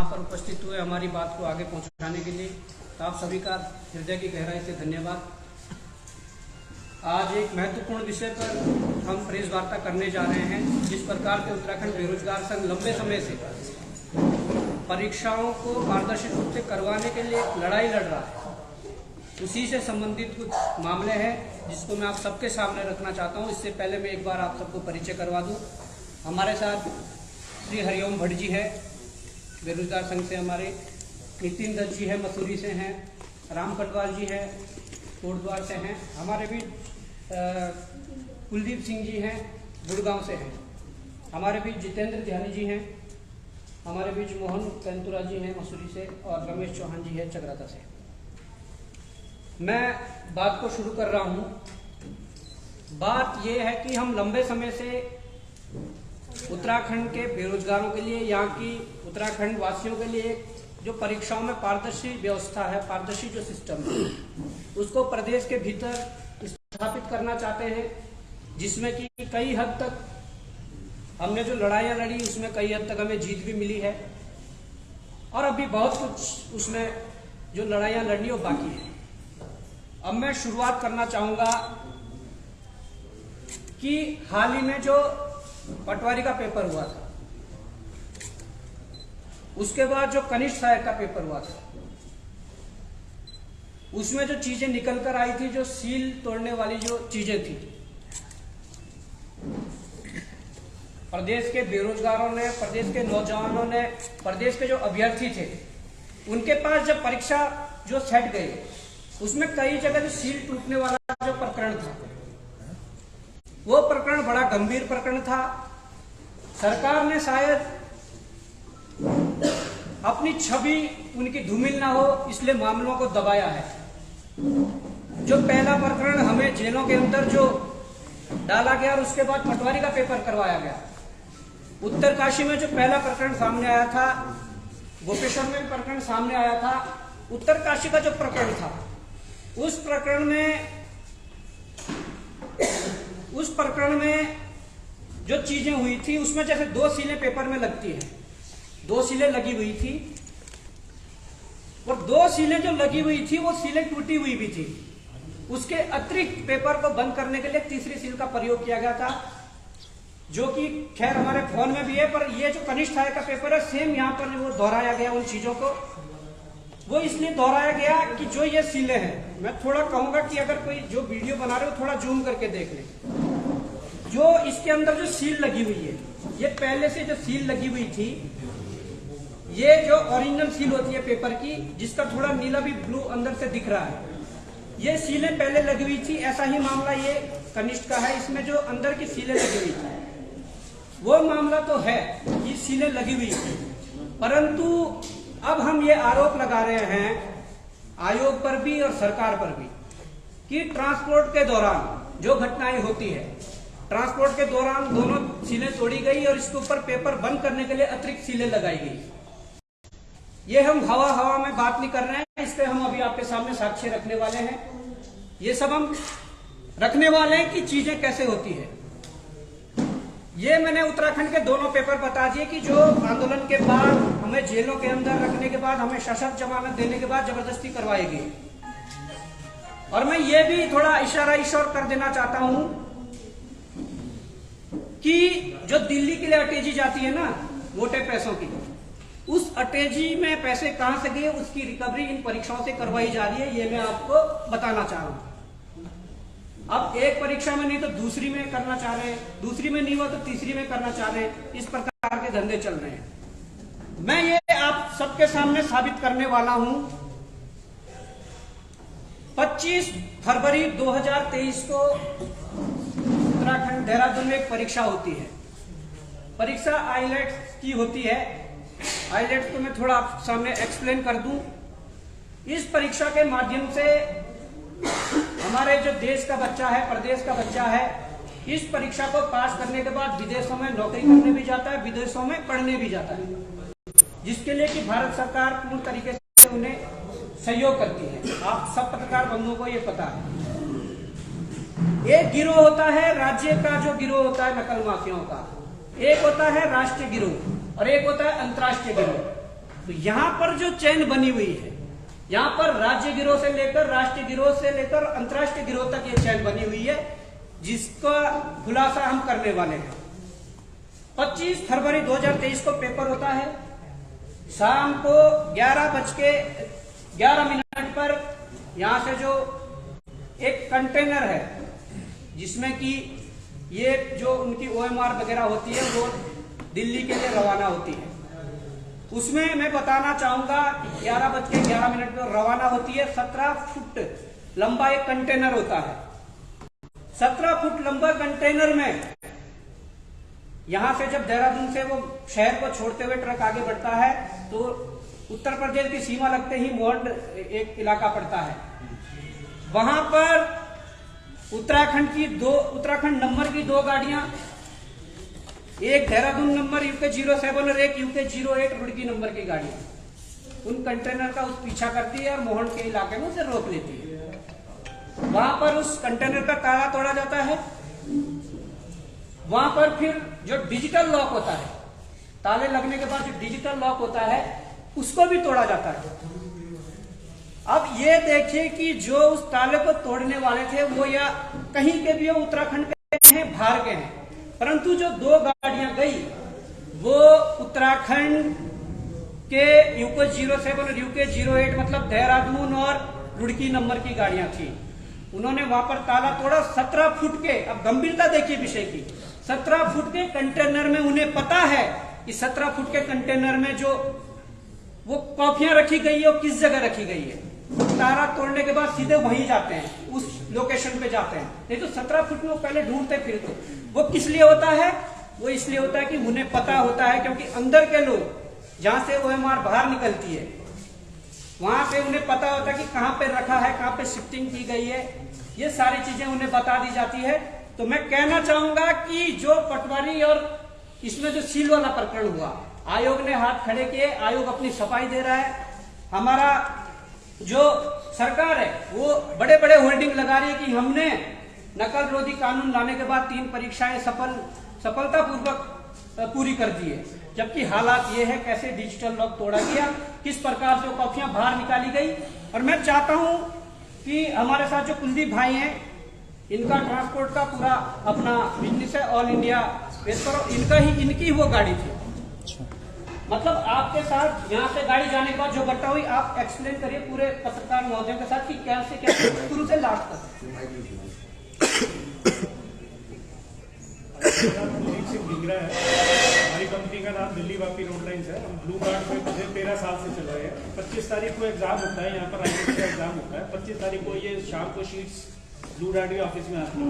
यहाँ पर उपस्थित हुए हमारी बात को आगे पहुंचाने के लिए आप सभी का हृदय की गहराई से धन्यवाद। आज एक महत्वपूर्ण विषय पर हम प्रेस वार्ता करने जा रहे हैं। जिस प्रकार से उत्तराखंड बेरोजगार संघ लंबे समय से परीक्षाओं को पारदर्शी रूप से करवाने के लिए लड़ाई लड़ रहा है, उसी से संबंधित कुछ मामले हैं जिसको मैं आप सबके सामने रखना चाहता हूं। इससे पहले मैं एक बार आप सबको परिचय करवा दूं। हमारे साथ श्री हरिओम भट्ट जी है, बेरोजगार संघ से हमारे। नितिन दत्त जी है, मसूरी से हैं। राम कटवाल जी है, कोटद्वार से हैं। हमारे बीच कुलदीप सिंह जी हैं, गुड़गांव से हैं। हमारे बीच जितेंद्र ध्यानी जी हैं। हमारे बीच मोहन कैंतुरा जी हैं, मसूरी से। और रमेश चौहान जी है, चक्राता से। मैं बात को शुरू कर रहा हूं। बात यह है कि हम लंबे समय से उत्तराखंड के बेरोजगारों के लिए, यहाँ की उत्तराखंड वासियों के लिए जो परीक्षाओं में पारदर्शी व्यवस्था है, पारदर्शी जो सिस्टम है, उसको प्रदेश के भीतर स्थापित करना चाहते हैं, जिसमें कि कई हद तक हमने जो लड़ाइयाँ लड़ी उसमें कई हद तक हमें जीत भी मिली है और अभी बहुत कुछ उसमें जो लड़ाइयाँ लड़नी वो बाकी है। अब मैं शुरुआत करना चाहूंगा कि हाल ही में जो पटवारी का पेपर हुआ था, उसके बाद जो कनिष्ठ सहायक का पेपर हुआ था, उसमें जो चीजें निकल कर आई थी, जो सील तोड़ने वाली जो चीजें थी, प्रदेश के बेरोजगारों ने, प्रदेश के नौजवानों ने, प्रदेश के जो अभ्यर्थी थे, उनके पास जब परीक्षा जो सेट गई, उसमें कई जगह जो सील टूटने वाला जो प्रकरण था, वो प्रकरण बड़ा गंभीर प्रकरण था। सरकार ने शायद अपनी छवि उनकी धूमिल ना हो इसलिए मामलों को दबाया है। जो पहला प्रकरण हमें जेलों के अंदर जो डाला गया और उसके बाद पटवारी का पेपर करवाया गया। उत्तरकाशी में जो पहला प्रकरण सामने आया था, गोपेश्वर में प्रकरण सामने आया था, उत्तरकाशी का जो प्रकरण था, उस प्रकरण में जो चीजें हुई थी, उसमें जैसे 2 सीलें पेपर में लगती हैं, 2 सीलें लगी हुई थी और 2 सीलें जो लगी हुई थी वो सीलें टूटी हुई भी थी। उसके अतिरिक्त पेपर को बंद करने के लिए तीसरी सील का प्रयोग किया गया था, जो कि खैर हमारे फोन में भी है। पर ये जो कनिष्ठ सहायक का पेपर है, सेम यहाँ पर वो दोहराया गया उन चीजों को। वो इसलिए दोहराया गया कि जो ये सीलें हैं, मैं थोड़ा कहूंगा कि अगर कोई जो वीडियो बना रहे हो थोड़ा जूम करके देख ले। जो इसके अंदर जो सील लगी हुई है, ये पहले से जो सील लगी हुई थी, ये जो ओरिजिनल सील होती है पेपर की, जिसका थोड़ा नीला भी ब्लू अंदर से दिख रहा है, ये सीलें पहले लगी हुई थी। ऐसा ही मामला ये कनिष्ठ का है। इसमें जो अंदर की सीलें लगी हुई थी, वो मामला तो है, ये सीलें लगी हुई थी। परंतु अब हम ये आरोप लगा रहे हैं आयोग पर भी और सरकार पर भी कि ट्रांसपोर्ट के दौरान जो घटनाएं होती है, ट्रांसपोर्ट के दौरान दोनों सीलें तोड़ी गई और इसके ऊपर पेपर बंद करने के लिए अतिरिक्त सीलें लगाई गई। ये हम हवा में बात नहीं कर रहे हैं, इस पे हम अभी आपके सामने साक्ष्य रखने वाले हैं। ये सब हम रखने वाले हैं कि चीजें कैसे होती है। ये मैंने उत्तराखंड के दोनों पेपर बता दिए कि जो आंदोलन के बाद हमें जेलों के अंदर रखने के बाद, हमें सशर्त जमानत देने के बाद जबरदस्ती करवाई गई। और मैं ये भी थोड़ा इशारा कर देना चाहता हूं कि जो दिल्ली के लिए अटैची जाती है ना, मोटे पैसों की, उस अटैची में पैसे कहां से गए, उसकी रिकवरी इन परीक्षाओं से करवाई जा रही है। ये मैं आपको बताना चाह रहा हूं। अब एक परीक्षा में नहीं तो दूसरी में करना चाह रहे हैं, दूसरी में नहीं हुआ तो तीसरी में करना चाह रहे हैं। इस प्रकार के धंधे चल रहे हैं। मैं ये आप सबके सामने साबित करने वाला हूं। 25 फरवरी 2023 को उत्तराखंड देहरादून में एक परीक्षा होती है। परीक्षा आईलेट्स की होती है। आईलेट्स को मैं थोड़ा आप सामने एक्सप्लेन कर दूं। इस परीक्षा के माध्यम से हमारे जो देश का बच्चा है, प्रदेश का बच्चा है, इस परीक्षा को पास करने के बाद विदेशों में नौकरी करने भी जाता है, विदेशों में पढ़ने भी जाता है, जिसके लिए कि भारत सरकार पूर्ण तरीके से उन्हें सहयोग करती है। आप सब पत्रकार बंधुओं को ये पता है। एक गिरोह होता है राज्य का, जो गिरोह होता है नकल माफियाओं का, एक होता है राष्ट्रीय गिरोह और एक होता है अंतर्राष्ट्रीय गिरोह। तो यहाँ पर जो चेन बनी हुई है, यहाँ पर राज्य गिरोह से लेकर राष्ट्रीय गिरोह से लेकर अंतर्राष्ट्रीय गिरोह तक ये चेन बनी हुई है, जिसका खुलासा हम करने वाले हैं। 25 फरवरी 2023 को पेपर होता है। शाम को 11:11 पर यहां से जो एक कंटेनर है जिसमें कि ये जो उनकी OMR वगैरह होती है वो दिल्ली के लिए रवाना होती है, उसमें मैं बताना चाहूंगा कि 11:11 पर रवाना होती है। 17 फुट लंबा एक कंटेनर होता है। 17 फुट लंबा कंटेनर में यहां से जब देहरादून से वो शहर को छोड़ते हुए ट्रक आगे बढ़ता है तो उत्तर प्रदेश की सीमा लगते ही मोहंड एक इलाका पड़ता है। वहां पर उत्तराखंड नंबर की 2 गाड़ियां, एक देहरादून नंबर UK07 और एक UK08 रुड़की नंबर की गाड़ियां उन कंटेनर का उस पीछा करती है और मोहंड के इलाके में उसे रोक लेती है। वहां पर उस कंटेनर का ताला तोड़ा जाता है। वहां पर फिर जो डिजिटल लॉक होता है, ताले लगने के बाद जो डिजिटल लॉक होता है उसको भी तोड़ा जाता है। अब ये देखिए कि जो उस ताले को तोड़ने वाले थे वो या कहीं के भी उत्तराखंड के हैं, बाहर के हैं, परंतु जो 2 गाड़ियां गई वो उत्तराखंड के UK07 और UK08 मतलब देहरादून और रुड़की नंबर की गाड़ियां थी। उन्होंने वहां पर ताला तोड़ा। 17 फुट के, अब गंभीरता देखिए विषय की, 17 फुट के कंटेनर में उन्हें पता है कि 17 फुट के कंटेनर में जो वो कॉफियां रखी गई है वो किस जगह रखी गई है। ताला तोड़ने के बाद सीधे वहीं जाते हैं, उस लोकेशन पे जाते हैं। नहीं तो 17 फुट में वो पहले ढूंढते फिरते। वो किस लिए होता है? वो इसलिए होता है कि उन्हें पता होता है, क्योंकि अंदर के लोग जहां से OMR बाहर निकलती है वहां से उन्हें पता होता है कि कहां पे रखा है, कहां पे शिफ्टिंग की गई है, ये सारी चीजें उन्हें बता दी जाती है। तो मैं कहना चाहूंगा कि जो पटवारी और इसमें जो सील वाला प्रकरण हुआ, आयोग ने हाथ खड़े किए, आयोग अपनी सफाई दे रहा है। हमारा जो सरकार है वो बड़े बड़े होल्डिंग लगा रही है कि हमने नकल रोधी कानून लाने के बाद 3 परीक्षाएं सफलतापूर्वक पूरी कर दी है, जबकि हालात ये है कैसे डिजिटल लॉक तोड़ा गया, किस प्रकार से कॉपियां बाहर निकाली गई। और मैं चाहता हूं कि हमारे साथ जो कुलदीप भाई हैं, इनका ट्रांसपोर्ट का पूरा अपना बिजनेस है, ऑल इंडिया बेस पर, इनकी ही वो गाड़ी थी। मतलब आपके साथ यहाँ से गाड़ी जाने के बाद जो घटना हुई, आप एक्सप्लेन करिए पूरे पत्रकार महोदयों के साथ कि कैसे क्या शुरू से लास्ट तक। हमारी कंपनी का नाम दिल्ली वापी रोड लाइन्स है। हम ब्लू कार्ड पे मुझे 13 साल से चल रहे हैं। 25 तारीख को एग्जाम होता है, यहाँ पर IIT का एग्जाम होता है। 25 तारीख को ये शाम को शीट्स ब्लू कार्ड के ऑफिस में आती है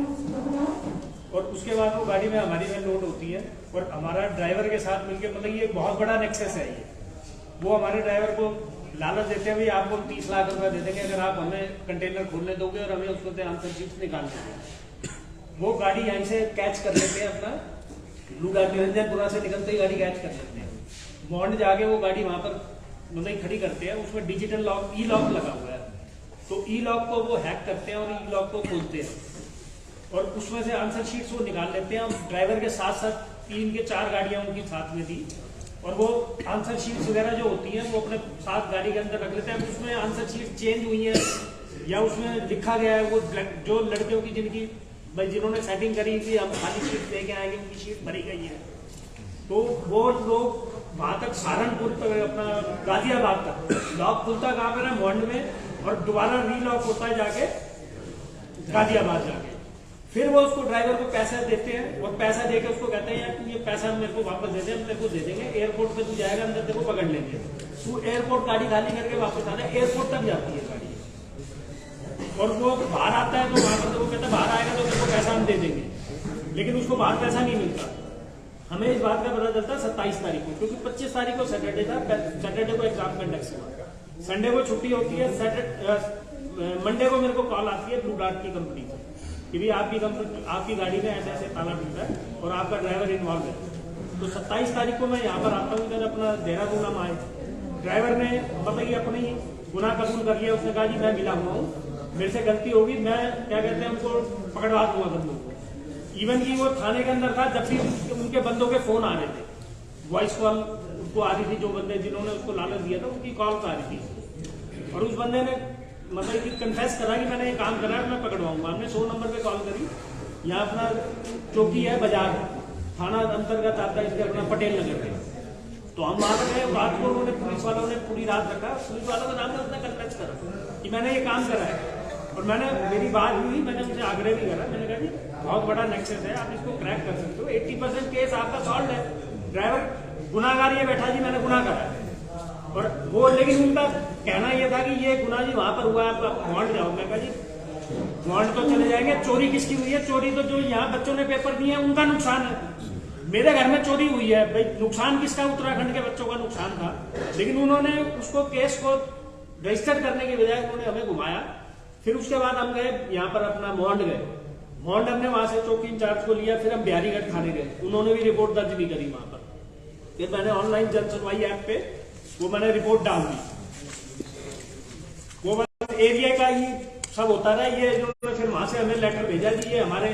और उसके बाद वो गाड़ी में हमारी में लोड होती है और हमारा ड्राइवर के साथ मिलकर, मतलब ये बहुत बड़ा नेक्सस है ये। वो हमारे ड्राइवर को लालच देते हैं, भाई आपको 30 लाख रुपया दे देंगे अगर आप हमें कंटेनर खोलने दोगे और हमें उसको आंसर शीट्स निकाल देंगे। वो गाड़ी यहीं से कैच कर लेते हैं, अपना ब्लू गाड़ी निरंजनपुरा से निकलते ही गाड़ी कैच कर लेते हैं। मॉन्ड जाके वो गाड़ी वहां पर मतलब खड़ी करते हैं। उसमें डिजिटल लॉक, ई लॉक लगा हुआ है, तो ई लॉक को वो हैक करते हैं और ई लॉक को खोलते हैं और उसमें से आंसर शीट्स वो निकाल लेते हैं। ड्राइवर के साथ साथ 3 के 4 गाड़ियां उनकी साथ में थी और वो आंसर शीट्स वगैरह जो होती हैं वो अपने साथ गाड़ी के अंदर रख लेते हैं। उसमें आंसर शीट चेंज हुई है या उसमें लिखा गया है, वो जो लड़कियों की जिनकी भाई जिन्होंने सेटिंग करी थी हम खाली शीट लेके आएंगे, उनकी शीट भरी गई है, तो वो लोग वहां तक सहारनपुर तक, अपना गाजियाबाद तक लॉक खुलता कहाँ पर है, मोहंड में, और दोबारा रीलॉक होता है जाके गाजियाबाद जाके। फिर वो उसको ड्राइवर को पैसा देते हैं और पैसा देके उसको कहते हैं यार तू ये पैसा मेरे को वापस दे दे, हम तेरे को दे देंगे, एयरपोर्ट पे तू जाएगा, अंदर तेरे को पकड़ लेंगे, तू एयरपोर्ट गाड़ी खाली करके वापस आना। एयरपोर्ट तक जाती है गाड़ी और वो बाहर आता है तो वहां पर वो कहता है बाहर आएगा तो तेरे को पैसा हम दे देंगे, लेकिन उसको बाहर पैसा नहीं मिलता। हमें इस बात का पता चलता 27 तारीख को, क्योंकि 25 तारीख को सैटरडे था, सैटरडे को एग्जाम कंडक्ट हुआ, संडे को छुट्टी होती है, मंडे को मेरे को कॉल आती है ब्लू डार्ट की कंपनी से कि भी आपकी गाड़ी में ऐसे ऐसे ताला टूटा है और आपका ड्राइवर इन्वॉल्व है। तो 27 तारीख को मैं यहाँ पर आता हूँ, इधर अपना देहरादून हम आए। ड्राइवर ने मतलब ये अपनी गुनाह कबूल कर लिया, उसने कहा जी मैं मिला हुआ हूँ, मेरे से गलती होगी, मैं क्या कहते हैं उनको पकड़वा दूंगा बंदों को। इवन की वो थाने के अंदर था, जब भी उनके बंदों के फोन आ रहे थे, वॉइस कॉल उसको आ रही थी, जो बंदे जिन्होंने उसको लालच दिया था उनकी कॉल आ रही थी, और उस बंदे ने मतलब कि कन्फेस करा कि मैंने ये काम करा है, मैं पकड़वाऊंगा। हमने 100 नंबर पे कॉल करी। यहाँ अपना चौकी है बाजार, थाना अंतर्गत आता है इसके अपना पटेल नगर में। तो हम वहाँ पर गए, रात को उन्होंने पुलिस वालों ने पूरी रात रखा, पुलिस वालों के नाम ने उसने कन्फेस करा कि मैंने ये काम करा है। और मेरी बात हुई, मैंने उनसे आग्रह भी करा, मैंने कहा जी बहुत बड़ा नेक्सस है, आप इसको क्रैक कर सकते हो, 80% केस आपका सॉल्व है। ड्राइवर गुनाहगार ये बैठा जी मैंने गुनाह करा है, और वो लेकिन उनका कहना ये था कि ये गुनाह जी वहां पर हुआ है, आप बॉन्ड जाओ। मैं कहा जी बॉन्ड तो चले जाएंगे, चोरी किसकी हुई है? चोरी तो जो यहाँ बच्चों ने पेपर दिए हैं उनका नुकसान है। मेरे घर में चोरी हुई है, भाई नुकसान किसका? उत्तराखंड के बच्चों का नुकसान था। लेकिन उन्होंने उसको केस को रजिस्टर करने के बजाय उन्होंने हमें घुमाया। फिर उसके बाद हम गए यहाँ पर अपना मॉन्ड गए, मॉन्ड हमने वहां से चौकी इंचार्ज को लिया, फिर हम बिहारीगढ़ थाने गए, उन्होंने भी रिपोर्ट दर्ज नहीं करी वहां पर। फिर मैंने ऑनलाइन जन सुनवाई ऐप पे वो मैंने रिपोर्ट डाल दी। वो एरिया का ही सब होता रहा, ये जो फिर वहां से हमें लेटर भेजा कि ये हमारे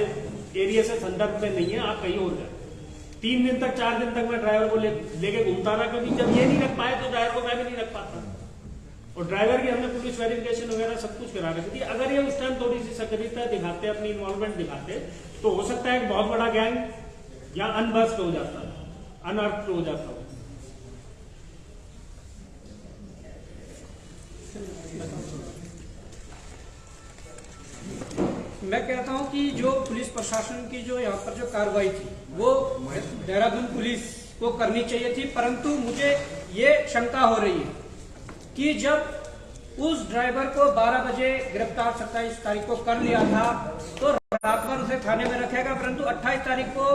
एरिया से संदर्भ में नहीं है, आप कहीं और जाए। 3 दिन तक 4 दिन तक मैं ड्राइवर को लेके घूमता रहा, क्योंकि जब ये नहीं रख पाए तो ड्राइवर को मैं भी नहीं रख पाता। और ड्राइवर की हमने पुलिस वेरिफिकेशन वगैरह सब कुछ करा रखी थी। अगर ये उस टाइम थोड़ी सी सक्रियता दिखाते, अपनी इन्वॉल्वमेंट दिखाते, तो हो सकता है एक बहुत बड़ा गैंग या अनबस्ट हो जाता, अनअर्थ हो जाता। मैं कहता हूं कि जो पुलिस प्रशासन की जो यहाँ पर जो कार्रवाई थी वो देहरादून पुलिस को करनी चाहिए थी, परंतु मुझे ये शंका हो रही है कि जब उस ड्राइवर को 12 बजे गिरफ्तार 27 तारीख को कर लिया था तो रात भर उसे थाने में रखेगा, परंतु 28 तारीख को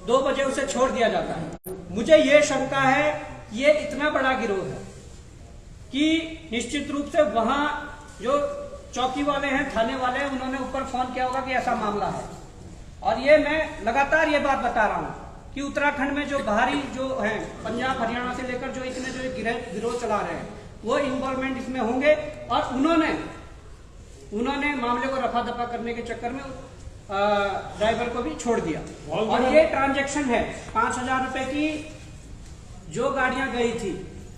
2 बजे उसे छोड़ दिया जाता है। मुझे ये शंका है ये इतना बड़ा गिरोह है कि निश्चित रूप से वहां जो चौकी वाले हैं, थाने वाले हैं, उन्होंने ऊपर फोन किया होगा कि ऐसा मामला है। और ये मैं लगातार ये बात बता रहा हूं कि उत्तराखंड में जो बाहरी जो हैं, पंजाब हरियाणा से लेकर जो इतने जो गिरोह चला रहे हैं वो इन्वॉल्वमेंट इसमें होंगे, और उन्होंने मामले को रफा दफा करने के चक्कर में ड्राइवर को भी छोड़ दिया। और ये ट्रांजैक्शन है 5,000 रुपए की जो गाड़ियां गई थी,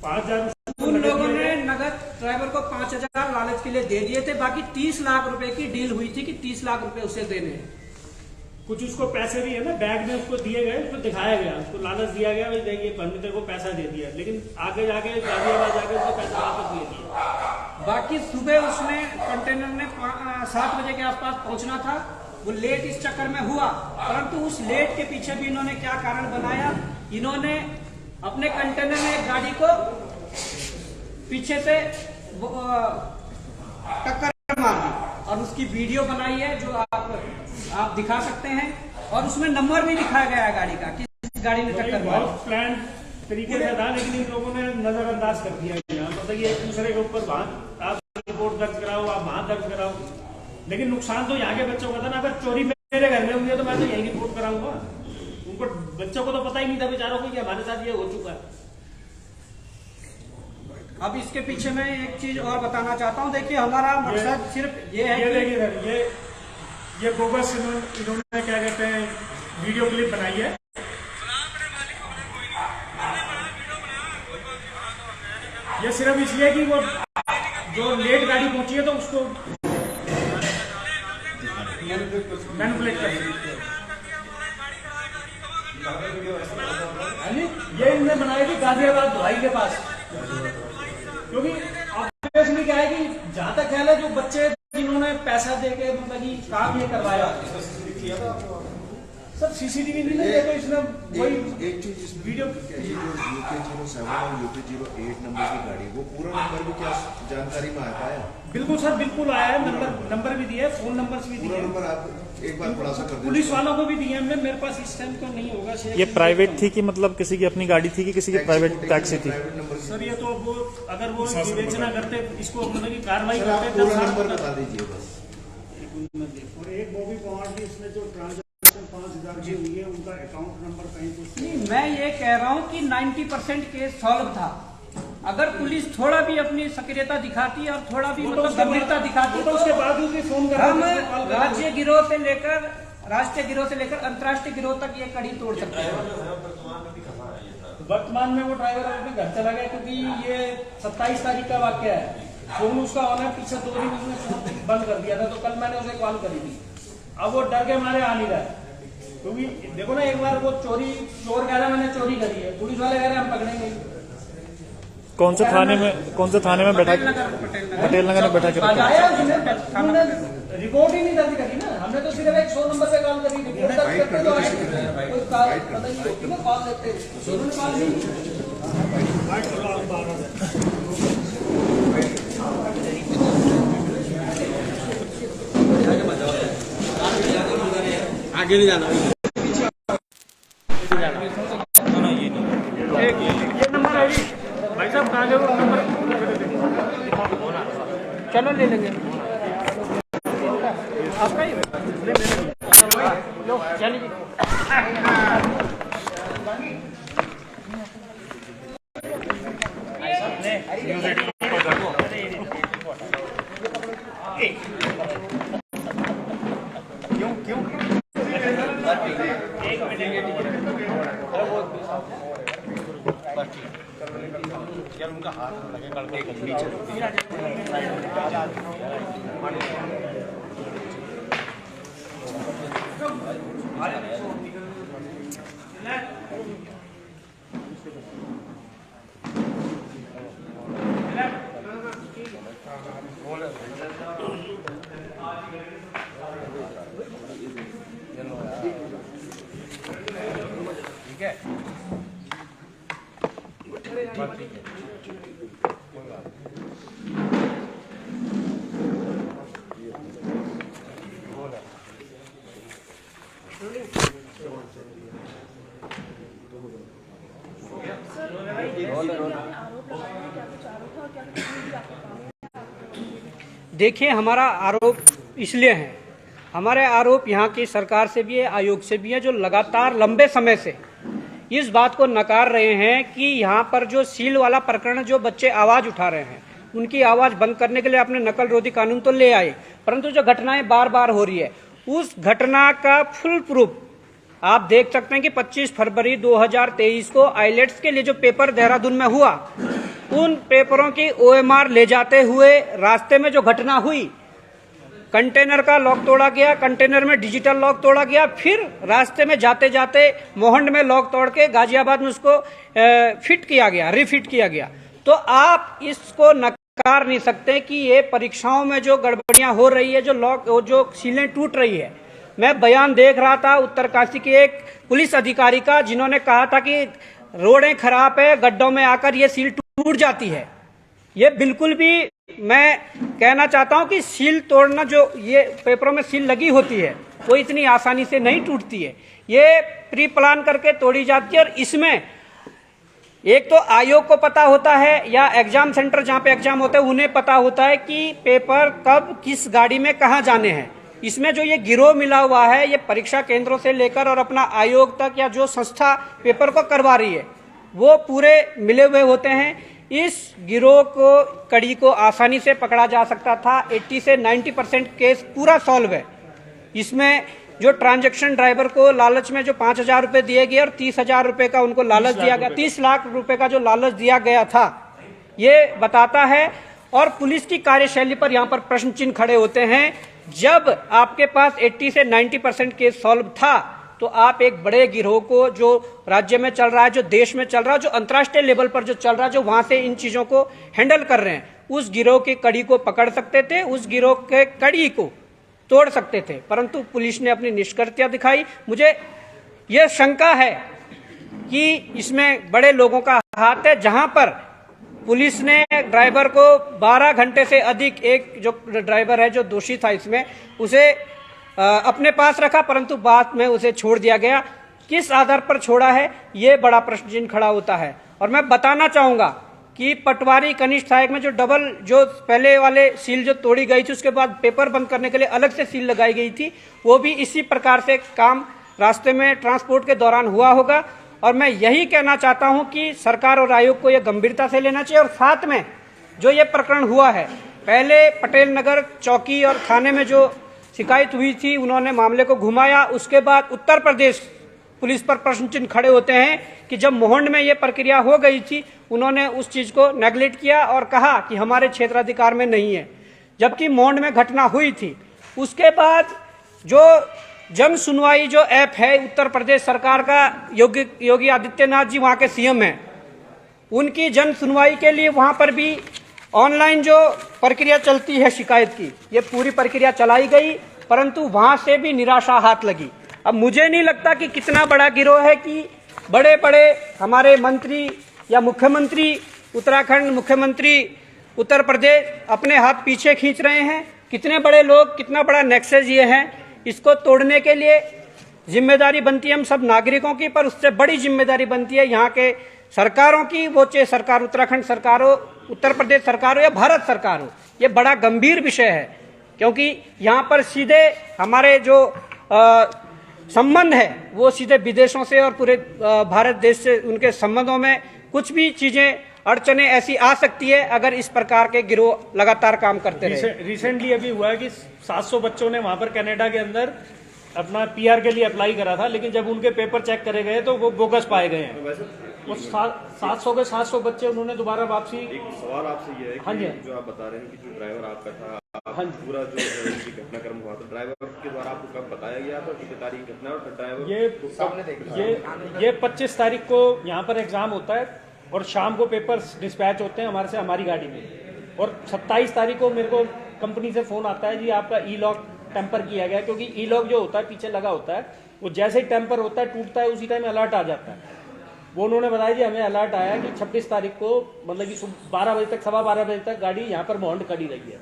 5,000 उन लोगों ने नगद ड्राइवर को 5,000 लालच के लिए दे दिए थे। बाकी 30 लाख रुपए की डील हुई थी कि 30 लाख रुपए उसे देने हैं। कुछ उसको पैसे भी है ना, बैग में उसको दिए गए, उसको दिखाया गया, उसको लालच दिया गया, भाई देखिए पंडित को पैसा दे दिया, लेकिन आगे जाके गाजियाबाद जाके उसको पैसा वापस दे दिया। बाकी सुबह उसने कंटेनर ने 7 बजे के आसपास पहुंचना था, वो लेट इस चक्कर में हुआ, परंतु उस लेट के पीछे भी इन्होंने क्या कारण बनाया, इन्होंने अपने कंटेनर में एक गाड़ी को पीछे से टक्कर मार दी, और उसकी वीडियो बनाई है जो आप दिखा सकते हैं, और उसमें नंबर भी दिखाया गया है गाड़ी का, किस गाड़ी ने टक्कर मारी। बहुत प्लान तरीके से था, लेकिन इन लोगों ने नजरअंदाज कर दिया। मतलब ये एक दूसरे के ऊपर वहां आप रिपोर्ट दर्ज कराओ, आप वहां दर्ज कराओ, लेकिन नुकसान तो यहाँ के बच्चों का था ना। अगर चोरी मेरे घर में हुई है तो मैं तो यही रिपोर्ट कराऊंगा। उनको बच्चों को तो पता ही नहीं था बेचारों को कि हमारे साथ ये हो चुका है। अब इसके पीछे मैं एक चीज और बताना चाहता हूं। देखिए हमारा मकसद सिर्फ ये है, ये देखिए सर, ये बोगस इन्होंने क्या कहते हैं वीडियो क्लिप बनाई है। ये सिर्फ इसलिए कि वो जो लेट गाड़ी पहुंची है तो उसको मैनिपुलेट कर, ये इनने बनाई थी गाजियाबाद दवाई के पास, क्योंकि ऑब्वियसली क्या है कि जहां तक ख्याल है जो बच्चे जिन्होंने पैसा देके मतलब कि काम ये करवाया सब सीसीटीवी नहीं है, तो इसने वही एक चीज इस वीडियो ये जो UK07 और UK08 नंबर की गाड़ी, वो पूरा नंबर भी क्या जानकारी में आ पाया? बिल्कुल सर, बिल्कुल आया है, नंबर भी दिया है, फोन नंबर भी दिए, पूरा नंबर आप एक बार खुलासा कर दीजिए। पुलिस वालों को भी दिए हमने, मेरे पास इस टाइम तो नहीं होगा। ये प्राइवेट थी कि मतलब किसी की अपनी गाड़ी थी कि किसी की प्राइवेट टैक्सी थी? सर ये तो वो अगर वो विवेचना करते इसको मतलब की कार्रवाई करते, पूरा नंबर बता दीजिए बस। और एक बॉबी पवार की इसमें जो ट्रांजैक्शन 5,000 की हुई है उनका अकाउंट नंबर कहीं कुछ नहीं। मैं ये कह रहा हूं कि 90% केस सॉल्व था। अगर पुलिस थोड़ा भी अपनी सक्रियता दिखाती और थोड़ा भी मतलब गंभीरता दिखाती तो उसके बाद भी फोन हम राज्य गिरोह से लेकर राष्ट्रीय गिरोह से लेकर अंतर्राष्ट्रीय गिरोह तक ये कड़ी तोड़ सकते हैं। वर्तमान में वो ड्राइवर अपने घर चला गया, क्योंकि ये 27 तारीख का वाक्य है। फोन उसका ऑनर पीछे 2 दिन उसने बंद कर दिया था, तो कल मैंने उसे कॉल करी थी। अब वो डर के मारे आ नहीं रहा है, क्योंकि देखो ना, एक बार वो चोर कह रहा है मैंने चोरी करी है, पुलिस वाले कह रहे हैं हम पकड़ेंगे। कौन से थाने में बैठा, पटेल नगर में बैठा के रखा? रिपोर्ट ही नहीं दर्ज करी ना हमने, तो सिर्फ 100 नंबर पे कॉल करी। रिपोर्ट दर्ज करते तो कोई कॉल पता नहीं होती ना, कॉल देते उन्होंने कॉल नहीं। आगे नहीं जाना, ये नंबर है जी भाई साहब, कहाँ गए वो नंबर? चलो ले लेंगे आपका ही, लो चलिए। यार उनका हाथ लगे कड़के नीचे ठीक है। देखिए, हमारा आरोप इसलिए है, हमारे आरोप यहाँ की सरकार से भी है, आयोग से भी है, जो लगातार लंबे समय से इस बात को नकार रहे हैं कि यहाँ पर जो सील वाला प्रकरण, जो बच्चे आवाज उठा रहे हैं, उनकी आवाज बंद करने के लिए आपने नकल रोधी कानून तो ले आए, परंतु जो घटनाएं बार बार हो रही है, उस घटना का फुल प्रूफ आप देख सकते हैं कि 25 फरवरी 2023 को आइलेट्स के लिए जो पेपर देहरादून में हुआ, उन पेपरों की OMR ले जाते हुए रास्ते में जो घटना हुई, कंटेनर का लॉक तोड़ा गया, कंटेनर में डिजिटल लॉक तोड़ा गया, फिर रास्ते में जाते जाते मोहंड में लॉक तोड़ के गाजियाबाद में उसको फिट किया गया, रिफिट किया गया। तो आप इसको नकार नहीं सकते कि ये परीक्षाओं में जो गड़बड़ियां हो रही है, जो सीलें टूट रही है। मैं बयान देख रहा था उत्तरकाशी के एक पुलिस अधिकारी का, जिन्होंने कहा था कि रोडें खराब है, गड्ढों में आकर ये सील टूट जाती है। ये बिल्कुल भी, मैं कहना चाहता हूं कि सील तोड़ना, जो ये पेपरों में सील लगी होती है, वो इतनी आसानी से नहीं टूटती है, ये प्री प्लान करके तोड़ी जाती है। और इसमें एक तो आयोग को पता होता है, या एग्जाम सेंटर जहां पे एग्जाम होते हैं उन्हें पता होता है कि पेपर कब किस गाड़ी में कहां जाने हैं। इसमें जो ये गिरोह मिला हुआ है, ये परीक्षा केंद्रों से लेकर और अपना आयोग तक, या जो संस्था पेपर को करवा रही है, वो पूरे मिले हुए होते हैं। इस गिरोह को, कड़ी को आसानी से पकड़ा जा सकता था। 80 से 90% केस पूरा सॉल्व है। इसमें जो ट्रांजैक्शन ड्राइवर को लालच में जो 5,000 रुपए दिए गए और 30,000 रुपए का उनको लालच दिया गया, 30 लाख रुपए का जो लालच दिया गया था, ये बताता है। और पुलिस की कार्यशैली पर यहाँ पर प्रश्न चिन्ह खड़े होते हैं। जब आपके पास 80 से 90% केस सॉल्व था, तो आप एक बड़े गिरोह को, जो राज्य में चल रहा है, जो देश में चल रहा है, जो अंतर्राष्ट्रीय लेवल पर जो चल रहा है, जो वहां से इन चीजों को हैंडल कर रहे हैं, उस गिरोह की कड़ी को पकड़ सकते थे, उस गिरोह के कड़ी को तोड़ सकते थे। परंतु पुलिस ने अपनी निष्क्रियता दिखाई। मुझे यह शंका है कि इसमें बड़े लोगों का हाथ है, जहां पर पुलिस ने ड्राइवर को 12 घंटे से अधिक, एक जो ड्राइवर है जो दोषी था इसमें, उसे अपने पास रखा, परंतु बाद में उसे छोड़ दिया गया। किस आधार पर छोड़ा है, ये बड़ा प्रश्न चिन्ह खड़ा होता है। और मैं बताना चाहूंगा कि पटवारी कनिष्ठ सहायक में जो डबल, जो पहले वाले सील जो तोड़ी गई थी, उसके बाद पेपर बंद करने के लिए अलग से सील लगाई गई थी, वो भी इसी प्रकार से काम रास्ते में ट्रांसपोर्ट के दौरान हुआ होगा। और मैं यही कहना चाहता हूं कि सरकार और आयोग को यह गंभीरता से लेना चाहिए। और साथ में जो ये प्रकरण हुआ है, पहले पटेल नगर चौकी और थाने में जो शिकायत हुई थी, उन्होंने मामले को घुमाया, उसके बाद उत्तर प्रदेश पुलिस पर प्रश्न चिन्ह खड़े होते हैं कि जब मोहंड में ये प्रक्रिया हो गई थी, उन्होंने उस चीज को नेग्लेक्ट किया और कहा कि हमारे क्षेत्राधिकार में नहीं है, जबकि मोहंड में घटना हुई थी। उसके बाद जो जन सुनवाई जो ऐप है उत्तर प्रदेश सरकार का, योगी आदित्यनाथ जी वहां के सीएम हैं, उनकी जन सुनवाई के लिए वहां पर भी ऑनलाइन जो प्रक्रिया चलती है शिकायत की, ये पूरी प्रक्रिया चलाई गई, परंतु वहां से भी निराशा हाथ लगी। अब मुझे नहीं लगता कि कितना बड़ा गिरोह है कि बड़े बड़े हमारे मंत्री या मुख्यमंत्री उत्तराखंड, मुख्यमंत्री उत्तर प्रदेश अपने हाथ पीछे खींच रहे हैं। कितने बड़े लोग, कितना बड़ा नेक्सस ये है, इसको तोड़ने के लिए जिम्मेदारी बनती है हम सब नागरिकों की, पर उससे बड़ी जिम्मेदारी बनती है यहाँ के सरकारों की, वो चाहे सरकार उत्तराखंड सरकार हो, उत्तर प्रदेश सरकार हो या भारत सरकार हो। ये बड़ा गंभीर विषय है, क्योंकि यहाँ पर सीधे हमारे जो संबंध है वो सीधे विदेशों से और पूरे भारत देश से, उनके संबंधों में कुछ भी चीजें अड़चने ऐसी आ सकती है अगर इस प्रकार के गिरोह लगातार काम करते रहे। रिसेंटली अभी हुआ है कि 700 बच्चों ने वहां पर कनाडा के अंदर अपना पीआर के लिए अप्लाई करा था, लेकिन जब उनके पेपर चेक करे गए तो वो बोगस पाए गए हैं। वो 700 के 700 बच्चे उन्होंने दोबारा वापसी। एक सवाल आपसे ये है हाँ जी, कि जो आप बता रहे हैं कि जो ड्राइवर आपका था, हाँ पूरा जो घटनाक्रम हुआ तो ड्राइवर के द्वारा आपको कब बताया गया था, कितनी तारीख घटना, और ड्राइवर ये 25 तारीख को यहाँ पर एग्जाम होता है और शाम को पेपर डिस्पैच होते हैं हमारे से, हमारी गाड़ी में, और 27 तारीख को मेरे को कंपनी से फोन आता है, जी आपका ई लॉक टेम्पर किया गया, क्योंकि ई लॉक जो होता है पीछे लगा होता है, वो जैसे ही टेम्पर होता है टूटता है उसी टाइम अलर्ट आ जाता है। वो उन्होंने बताया जी हमें अलर्ट आया कि 26 तारीख को, मतलब कि 12 बजे तक, 12:15 बजे तक गाड़ी यहाँ पर मोहंड खड़ी रही है।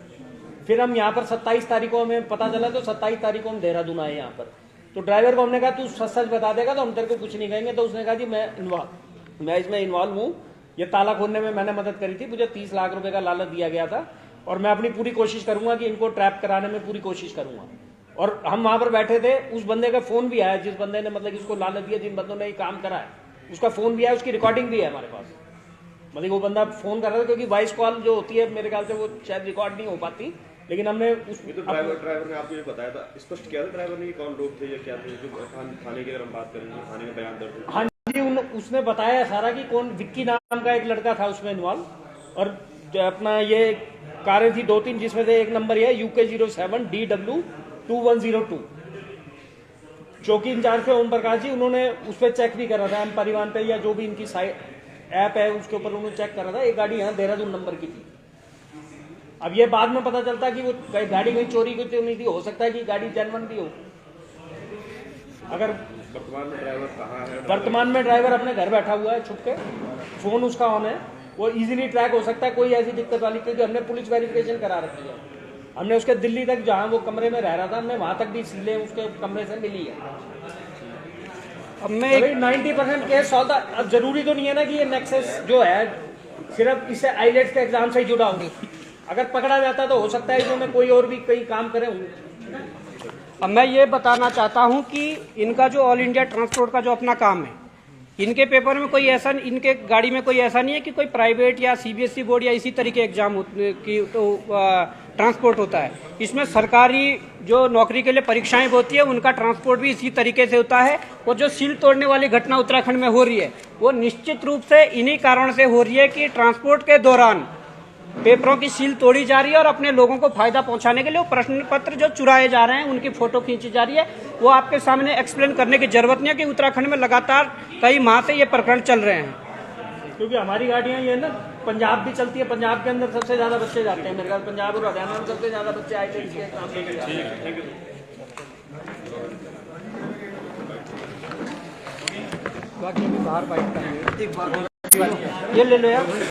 फिर हम यहाँ पर 27 तारीख को हमें पता चला, तो 27 तारीख को हम देहरादून आए यहाँ पर। तो ड्राइवर को हमने कहा तू सच सच बता देगा तो हम तेरे को कुछ नहीं कहेंगे। तो उसने कहा जी मैं इसमें इन्वॉल्व हूँ, ये ताला खोलने में मैंने मदद करी थी, मुझे 30 लाख रुपए का लालच दिया गया था और मैं अपनी पूरी कोशिश करूंगा कि इनको ट्रैप कराने में पूरी कोशिश करूंगा। और हम वहां पर बैठे थे, उस बंदे का फोन भी आया, जिस बंदे ने मतलब इसको लालच दिया, जिन बंदों ने ये काम करा है, उसका फोन भी आया, उसकी रिकॉर्डिंग भी है हमारे पास। मतलब वो बंदा फोन कर रहा था, क्योंकि वॉइस कॉल जो होती है मेरे ख्याल से वो शायद रिकॉर्ड नहीं हो पाती, लेकिन हमने ड्राइवर ने आपको ये बताया था, स्पष्ट किया था ड्राइवर ने कौन लोग थे या क्या थे, जो थाने की अगर हम बात करेंगे, थाने में बयान दर्ज। हाँ जी, उसने बताया सारा कि कौन, विक्की नाम का एक लड़का था उसमें इन्वॉल्व, और अपना ये कारें थी 2-3, जिसमें से एक नंबर ये UK07 DW2102। चौकी इंचार्ज थे ओम प्रकाश जी, उन्होंने उस पर चेक भी करा था, एम परिवहन पे या जो भी इनकी साइट ऐप है उसके ऊपर उन्होंने चेक करा था, एक गाड़ी यहाँ देहरादून नंबर की थी। अब ये बाद में पता चलता कि वो गाड़ी कहीं चोरी की तो नहीं थी, हो सकता है कि गाड़ी जेन्युइन भी हो। अगर वर्तमान में ड्राइवर कहाँ है? वर्तमान में ड्राइवर अपने घर बैठा हुआ है छुप के, फोन उसका ऑन है, वो इजीली ट्रैक हो सकता है, कोई ऐसी दिक्कत वाली, क्योंकि हमने पुलिस वेरिफिकेशन करा रखी है। हमने उसके दिल्ली तक, जहां वो कमरे में रह रहा था, हमने वहां तक भी सीलें उसके कमरे से मिली है। अब मैं 90% केस सौदा, अब जरूरी तो नहीं है ना कि ये नेक्सस जो है सिर्फ इससे आईलेट्स के एग्जाम से जुड़ा हो। अगर पकड़ा जाता तो हो सकता है इन्होंने कोई और भी कई काम करे होंगे। अब मैं ये बताना चाहता हूं कि इनका जो ऑल इंडिया ट्रांसपोर्ट का जो अपना काम है, इनके पेपर में कोई ऐसा, इनके गाड़ी में कोई ऐसा नहीं है कि कोई प्राइवेट या CBSE बोर्ड या इसी तरीके एग्जाम की तो ट्रांसपोर्ट होता है। इसमें सरकारी जो नौकरी के लिए परीक्षाएं होती है, उनका ट्रांसपोर्ट भी इसी तरीके से होता है। और जो सील तोड़ने वाली घटना उत्तराखंड में हो रही है, वो निश्चित रूप से इन्हीं कारण से हो रही है कि ट्रांसपोर्ट के दौरान पेपरों की सील तोड़ी जा रही है और अपने लोगों को फायदा पहुंचाने के लिए वो प्रश्न पत्र जो चुराए जा रहे हैं, उनकी फोटो खींची जा रही है। वो आपके सामने एक्सप्लेन करने की जरूरत नहीं है कि उत्तराखंड में लगातार कई माह से ये प्रकरण चल रहे हैं। क्योंकि हमारी गाड़ियां ये ना पंजाब भी चलती है, पंजाब के अंदर सबसे ज्यादा बच्चे जाते हैं, मेरे ख्याल पंजाब और हरियाणा में सबसे ज्यादा बच्चे IELTS के एग्जाम देने जाते हैं। बाकी अभी बाहर बाइक का ये ले लो यार।